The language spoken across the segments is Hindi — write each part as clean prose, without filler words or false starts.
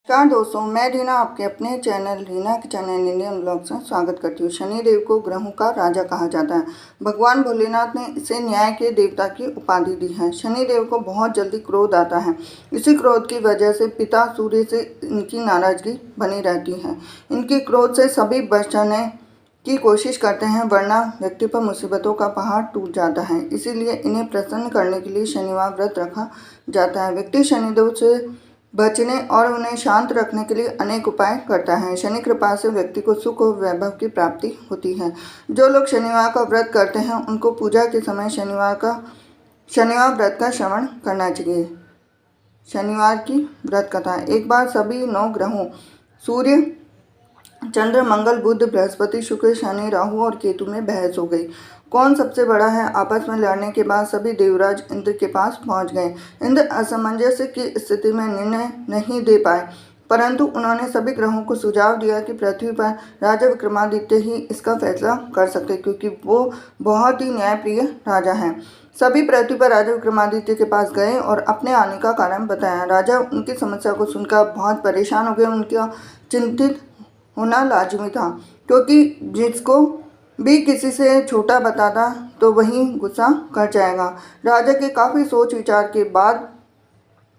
नमस्कार दोस्तों, मैं रीना आपके अपने चैनल रीना के चैनल इंडियन ब्लॉग से स्वागत करती हूँ। शनिदेव को ग्रहों का राजा कहा जाता है। भगवान भोलेनाथ ने इसे न्याय के देवता की उपाधि दी है। शनिदेव को बहुत जल्दी क्रोध आता है। इसी क्रोध की वजह से पिता सूर्य से इनकी नाराजगी बनी रहती है। इनके क्रोध से सभी बचने की कोशिश करते हैं, वरना व्यक्ति पर मुसीबतों का पहाड़ टूट जाता है। इसीलिए इन्हें प्रसन्न करने के लिए शनिवार व्रत रखा जाता है। व्यक्ति शनिदेव से बचने और उन्हें शांत रखने के लिए अनेक उपाय करता है। शनि कृपा से व्यक्ति को सुख और वैभव की प्राप्ति होती है। जो लोग शनिवार का व्रत करते हैं उनको पूजा के समय शनिवार व्रत का श्रवण करना चाहिए। शनिवार की व्रत कथा। एक बार सभी 9 ग्रहों सूर्य, चंद्र, मंगल, बुध, बृहस्पति, शुक्र, शनि, राहु और केतु में बहस हो गई। कौन सबसे बड़ा है? आपस में लड़ने के बाद सभी देवराज इंद्र के पास पहुंच गए। इंद्र असमंजस की स्थिति में निर्णय नहीं दे पाए, परंतु उन्होंने सभी ग्रहों को सुझाव दिया कि पृथ्वी पर राजा विक्रमादित्य ही इसका फैसला कर सकते, क्योंकि वो बहुत ही न्यायप्रिय राजा हैं। सभी पृथ्वी पर राजा विक्रमादित्य के पास गए और अपने आने का कारण बताया। राजा उनकी समस्या को सुनकर बहुत परेशान हो गए। उनका चिंतित होना लाजमी था, क्योंकि जिसको भी किसी से छोटा बताता तो वही गुस्सा कर जाएगा। राजा के काफ़ी सोच विचार के बाद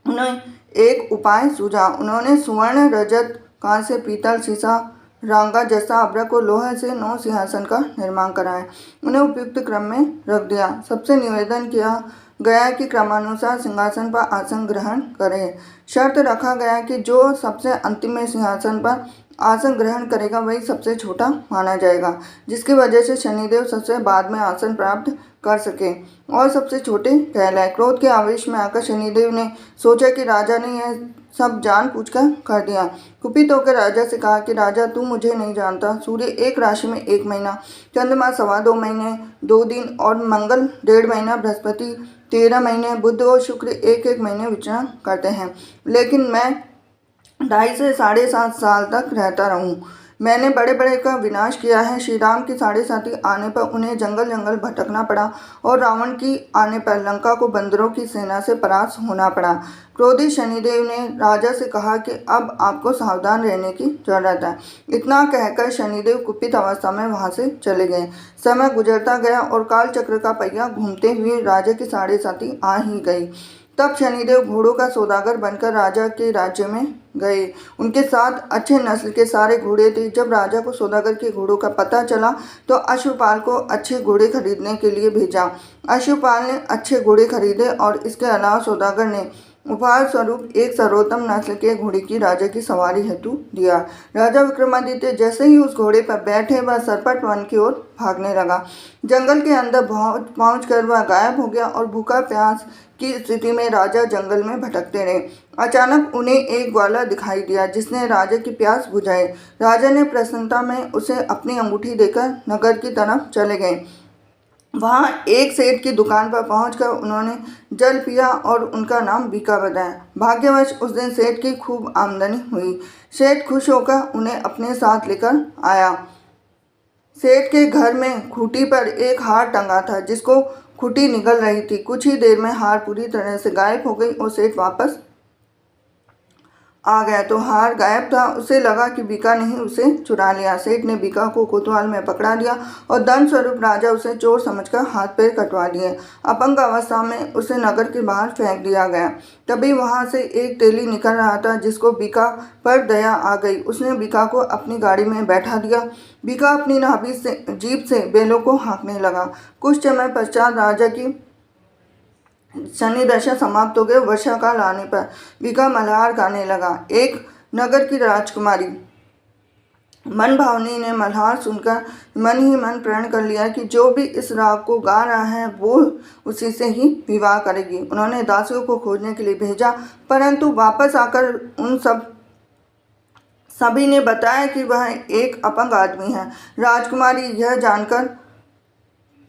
उन्हें एक उपाय सूझा। उन्होंने सुवर्ण, रजत, कांस्य, पीतल, सीसा, रांगा जैसा अभ्रक और लोहे से 9 सिंहासन का निर्माण कराया। उन्हें उपयुक्त क्रम में रख दिया। सबसे निवेदन किया गया कि क्रमानुसार सिंहासन पर आसन ग्रहण करें। शर्त रखा गया कि जो सबसे अंतिम में सिंहासन पर आसन ग्रहण करेगा वही सबसे छोटा माना जाएगा, जिसकी वजह से शनिदेव सबसे बाद में आसन प्राप्त कर सके और सबसे छोटे कहलाए। क्रोध के आवेश में आकर शनिदेव ने सोचा कि राजा ने यह सब जानबूझकर कर दिया। कुपित होकर राजा से कहा कि राजा, तू मुझे नहीं जानता। सूर्य एक राशि में 1 महीना, चंद्रमा 2.25 महीने 2 दिन और मंगल 1.5 महीना, बृहस्पति 13 महीने, बुध और शुक्र 1-1 महीने विचरण करते हैं, लेकिन मैं 2.5 से 7.5 साल तक रहता रहूं। मैंने बड़े बड़े का विनाश किया है। श्री राम की 7.5 आने पर उन्हें जंगल जंगल भटकना पड़ा और रावण की आने पर लंका को बंदरों की सेना से परास्त होना पड़ा। क्रोधित शनिदेव ने राजा से कहा कि अब आपको सावधान रहने की जरूरत है। इतना कहकर शनिदेव कुपित अवस्था में वहां से चले गए। समय गुजरता गया और काल चक्र का पहिया घूमते हुए राजा की 7.5 आ ही गई। तब शनिदेव घोड़ों का सौदागर बनकर राजा के राज्य में गए। उनके साथ अच्छे नस्ल के सारे घोड़े थे। जब राजा को सौदागर के घोड़ों का पता चला तो अश्वपाल को अच्छे घोड़े खरीदने के लिए भेजा। अश्वपाल ने अच्छे घोड़े खरीदे और इसके अलावा सौदागर ने उपहार स्वरूप एक सर्वोत्तम नस्ल के घोड़े की राजा की सवारी हेतु दिया। राजा विक्रमादित्य जैसे ही उस घोड़े पर बैठे वह सरपट वन की ओर भागने लगा। जंगल के अंदर पहुंचकर वह गायब हो गया और भूखा प्यास की स्थिति में राजा जंगल में भटकते रहे। अचानक उन्हें एक ग्वाला दिखाई दिया जिसने राजा की प्यास बुझाई। राजा ने प्रसन्नता में उसे अपनी अंगूठी देकर नगर की तरफ चले गए। वहाँ एक सेठ की दुकान पर पहुंचकर उन्होंने जल पिया और उनका नाम बीका बताया। भाग्यवश उस दिन सेठ की खूब आमदनी हुई। सेठ खुश होकर उन्हें अपने साथ लेकर आया। सेठ के घर में खूंटी पर एक हार टंगा था, जिसको खूंटी निगल रही थी। कुछ ही देर में हार पूरी तरह से गायब हो गई और सेठ वापस आ गया तो हार गायब था। उसे लगा कि बीका ने ही उसे चुरा लिया। सेठ ने बीका को कोतवाल में पकड़ा दिया और दंड स्वरूप राजा उसे चोर समझकर हाथ पैर कटवा दिए। अपंग अवस्था में उसे नगर के बाहर फेंक दिया गया। तभी वहां से एक तेली निकल रहा था, जिसको बीका पर दया आ गई। उसने बीका को अपनी गाड़ी में बैठा दिया। बीका अपनी नाभि से जीभ से बेलों को हाँकने लगा। कुछ समय पश्चात राजा की शनि दशा समाप्त हो गई। वर्षा काल आने पर बीका मल्हार गाने लगा। एक नगर की राजकुमारी मन भावनी ने मल्हार सुनकर मन ही मन प्रण कर लिया कि जो भी इस राग को गा रहा है वो उसी से ही विवाह करेगी। उन्होंने दासियों को खोजने के लिए भेजा, परंतु वापस आकर उन सभी ने बताया कि वह एक अपंग आदमी है। राजकुमारी यह जानकर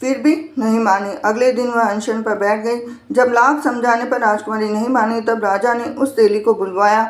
फिर भी नहीं मानी। अगले दिन वह अनशन पर बैठ गई। जब लाख समझाने पर राजकुमारी नहीं मानी, तब राजा ने उस तेली को बुलवाया।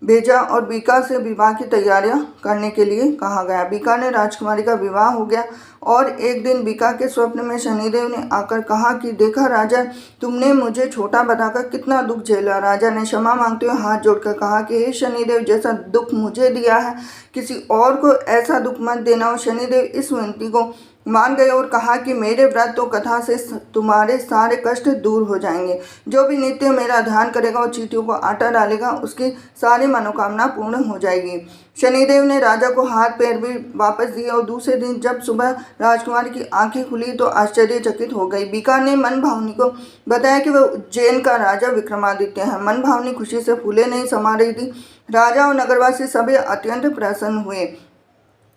भेजा और बीका से विवाह की तैयारियां करने के लिए कहा गया। बीका ने राजकुमारी का विवाह हो गया और एक दिन बीका के स्वप्न में शनिदेव ने आकर कहा कि देखा राजा, तुमने मुझे छोटा बताकर कितना दुख झेला। राजा ने क्षमा मांगते हुए हाथ जोड़कर कहा कि हे शनिदेव, जैसा दुख मुझे दिया है किसी और को ऐसा दुख मत देना। और शनिदेव इस विनती को मान गए और कहा कि मेरे व्रत और कथा से तुम्हारे सारे कष्ट दूर हो जाएंगे। जो भी नित्य मेरा ध्यान करेगा और चींटियों को आटा डालेगा उसकी सारी मनोकामना पूर्ण हो जाएगी। शनिदेव ने राजा को हाथ पैर भी वापस दिए और दूसरे दिन जब सुबह राजकुमारी की आंखें खुली तो आश्चर्यचकित हो गई। बीका ने मन भावनी को बताया कि वह उज्जैन का राजा विक्रमादित्य है। मन भावनी खुशी से फूले नहीं समा रही थी। राजा और नगरवासी सभी अत्यंत प्रसन्न हुए।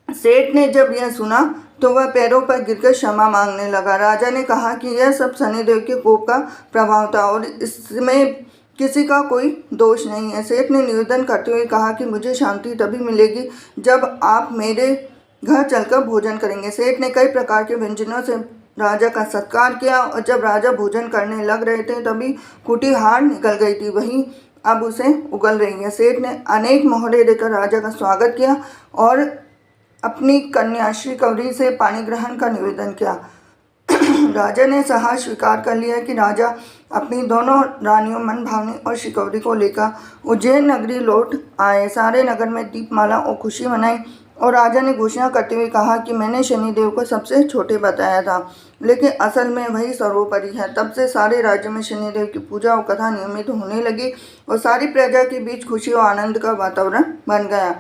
सेठ ने जब यह सुना तो वह पैरों पर गिरकर क्षमा मांगने लगा। राजा ने कहा कि यह सब शनिदेव के कोप का प्रभाव था और इसमें किसी का कोई दोष नहीं है। सेठ ने निवेदन करते हुए कहा कि मुझे शांति तभी मिलेगी जब आप मेरे घर चलकर भोजन करेंगे। सेठ ने कई प्रकार के व्यंजनों से राजा का सत्कार किया और जब राजा भोजन करने लग रहे थे तभी कुटी हार निकल गई थी, वही अब उसे उगल रही है। सेठ ने अनेक मोहरे देकर राजा का स्वागत किया और अपनी कन्या श्रीकौरी से पानी ग्रहण का निवेदन किया। राजा ने साहस स्वीकार कर लिया कि राजा अपनी दोनों रानियों मन भावनी और श्रीकौरी को लेकर उज्जैन नगरी लौट आए। सारे नगर में दीपमाला और खुशी मनाई और राजा ने घोषणा करते हुए कहा कि मैंने शनिदेव को सबसे छोटे बताया था, लेकिन असल में वही सर्वोपरि है। तब से सारे राज्य में शनिदेव की पूजा और कथा नियमित होने लगी और सारी प्रजा के बीच खुशी और आनंद का वातावरण बन गया।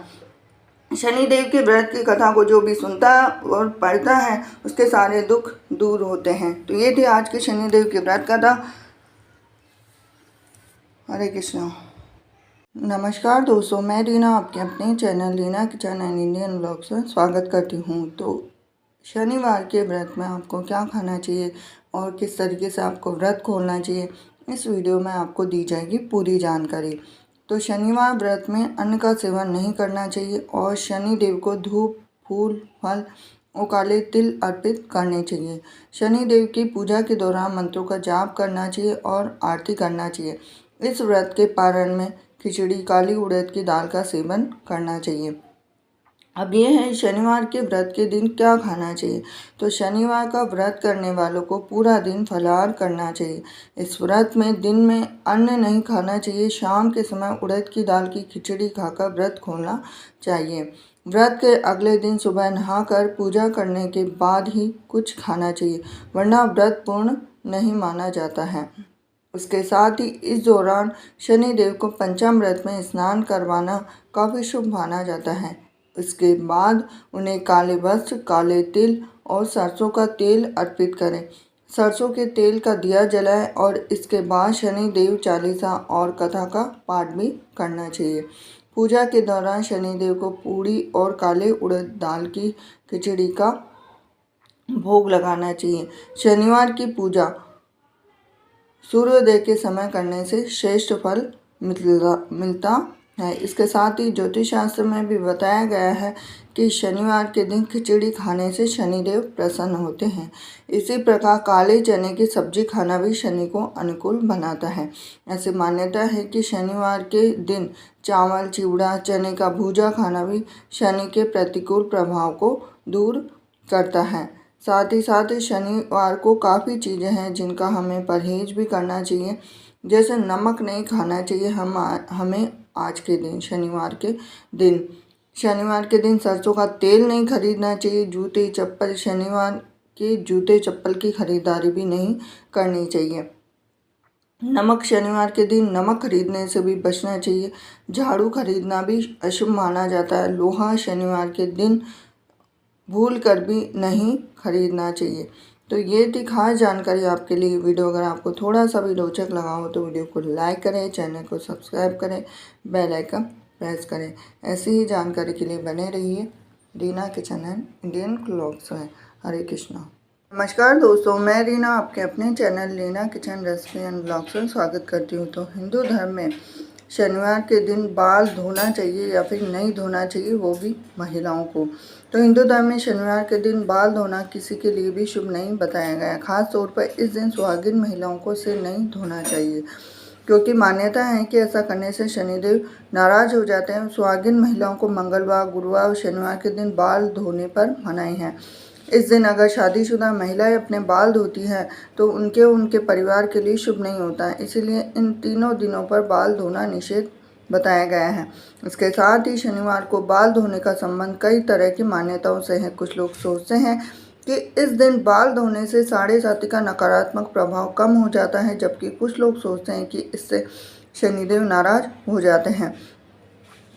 शनिदेव के व्रत की कथा को जो भी सुनता और पढ़ता है उसके सारे दुख दूर होते हैं। तो ये थी आज के शनिदेव की व्रत कथा। हरे कृष्णा। नमस्कार दोस्तों, मैं रीना आपके अपने channel Reena kitchen and Indian vlogs में स्वागत करती हूँ। तो शनिवार के व्रत में आपको क्या खाना चाहिए और किस तरीके से आपको व्रत खोलना चाहिए, इस वीडियो में आपको दी जाएगी पूरी जानकारी। तो शनिवार व्रत में अन्न का सेवन नहीं करना चाहिए और शनिदेव को धूप, फूल, फल और काले तिल अर्पित करने चाहिए। शनिदेव की पूजा के दौरान मंत्रों का जाप करना चाहिए और आरती करना चाहिए। इस व्रत के पारण में खिचड़ी, काली उड़द की दाल का सेवन करना चाहिए। अब ये है शनिवार के व्रत के दिन क्या खाना चाहिए। तो शनिवार का व्रत करने वालों को पूरा दिन फलाहार करना चाहिए। इस व्रत में दिन में अन्न नहीं खाना चाहिए। शाम के समय उड़द की दाल की खिचड़ी खाकर व्रत खोलना चाहिए। व्रत के अगले दिन सुबह नहाकर पूजा करने के बाद ही कुछ खाना चाहिए, वरना व्रत पूर्ण नहीं माना जाता है। उसके साथ ही इस दौरान शनिदेव को पंचामृत में स्नान करवाना काफ़ी शुभ माना जाता है। इसके बाद उन्हें काले वस्त्र, काले तिल और सरसों का तेल अर्पित करें। सरसों के तेल का दिया जलाएं और इसके बाद शनिदेव चालीसा और कथा का पाठ भी करना चाहिए। पूजा के दौरान शनिदेव को पूड़ी और काले उड़द दाल की खिचड़ी का भोग लगाना चाहिए। शनिवार की पूजा सूर्योदय के समय करने से श्रेष्ठ फल मिलता है। इसके साथ ही ज्योतिष शास्त्र में भी बताया गया है कि शनिवार के दिन खिचड़ी खाने से शनिदेव प्रसन्न होते हैं। इसी प्रकार काले चने की सब्जी खाना भी शनि को अनुकूल बनाता है। ऐसी मान्यता है कि शनिवार के दिन चावल, चिवड़ा, चने का भूजा खाना भी शनि के प्रतिकूल प्रभाव को दूर करता है। साथ ही शनिवार को काफ़ी चीज़ें हैं जिनका हमें परहेज भी करना चाहिए, जैसे नमक नहीं खाना चाहिए हमें आज के दिन शनिवार के दिन सरसों का तेल नहीं खरीदना चाहिए। जूते चप्पल शनिवार के जूते चप्पल की खरीदारी भी नहीं करनी चाहिए। नमक शनिवार के दिन नमक खरीदने से भी बचना चाहिए। झाड़ू खरीदना भी अशुभ माना जाता है। लोहा शनिवार के दिन भूल कर भी नहीं खरीदना चाहिए। तो ये थी खास जानकारी आपके लिए। वीडियो अगर आपको थोड़ा सा भी रोचक लगा हो तो वीडियो को लाइक करें, चैनल को सब्सक्राइब करें, बेल आइकन प्रेस करें। ऐसी ही जानकारी के लिए बने रहिए Reena kitchen and Indian vlogs में। हरे कृष्णा। नमस्कार दोस्तों, मैं रीना आपके अपने channel Reena kitchen recipe and blogs में स्वागत करती हूँ। तो हिंदू धर्म में शनिवार के दिन बाल धोना चाहिए या फिर नहीं धोना चाहिए, वो भी महिलाओं को। तो हिंदू धर्म में शनिवार के दिन बाल धोना किसी के लिए भी शुभ नहीं बताया गया। खास तौर पर इस दिन सुहागिन महिलाओं को सिर नहीं धोना चाहिए। क्योंकि मान्यता है कि ऐसा करने से शनिदेव नाराज हो जाते हैं। सुहागिन महिलाओं को मंगलवार, गुरुवार और शनिवार के दिन बाल धोने पर मनाही है। इस दिन अगर शादीशुदा महिलाएं अपने बाल धोती हैं तो उनके परिवार के लिए शुभ नहीं होता है, इसीलिए इन तीनों दिनों पर बाल धोना निषेध बताया गया है। इसके साथ ही शनिवार को बाल धोने का संबंध कई तरह की मान्यताओं से है। कुछ लोग सोचते हैं कि इस दिन बाल धोने से साढ़े साथी का नकारात्मक प्रभाव कम हो जाता है, जबकि कुछ लोग सोचते हैं कि इससे शनिदेव नाराज हो जाते हैं।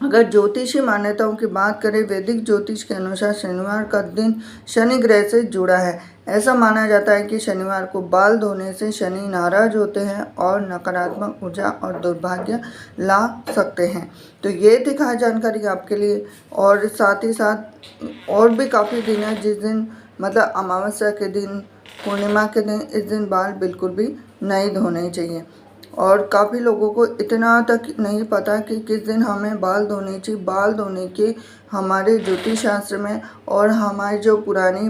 अगर ज्योतिषी मान्यताओं की बात करें, वैदिक ज्योतिष के अनुसार शनिवार का दिन शनि ग्रह से जुड़ा है। ऐसा माना जाता है कि शनिवार को बाल धोने से शनि नाराज होते हैं और नकारात्मक ऊर्जा और दुर्भाग्य ला सकते हैं। तो ये थी खास जानकारी आपके लिए। और साथ ही साथ और भी काफ़ी दिन है जिस दिन मतलब अमावस्या के दिन, पूर्णिमा के दिन, इस दिन बाल बिल्कुल भी नहीं धोने चाहिए। और काफ़ी लोगों को इतना तक नहीं पता कि किस दिन हमें बाल धोने चाहिए। बाल धोने के हमारे ज्योतिष शास्त्र में और हमारी जो पुरानी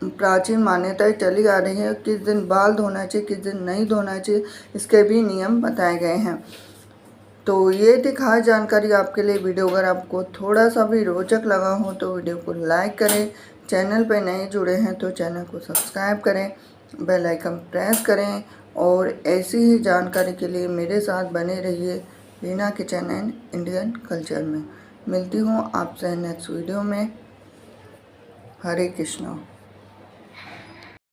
प्राचीन मान्यताएं चली आ रही है, किस दिन बाल धोना चाहिए, किस दिन नहीं धोना चाहिए, इसके भी नियम बताए गए हैं। तो ये थी खास जानकारी आपके लिए। वीडियो अगर आपको थोड़ा सा भी रोचक लगा हो तो वीडियो को लाइक करें। चैनल पर नए जुड़े हैं तो चैनल को सब्सक्राइब करें, बेल आइकन प्रेस करें और ऐसी ही जानकारी के लिए मेरे साथ बने रहिए Reena kitchen and Indian culture में। मिलती हूँ आपसे नेक्स्ट वीडियो में। हरे कृष्णा।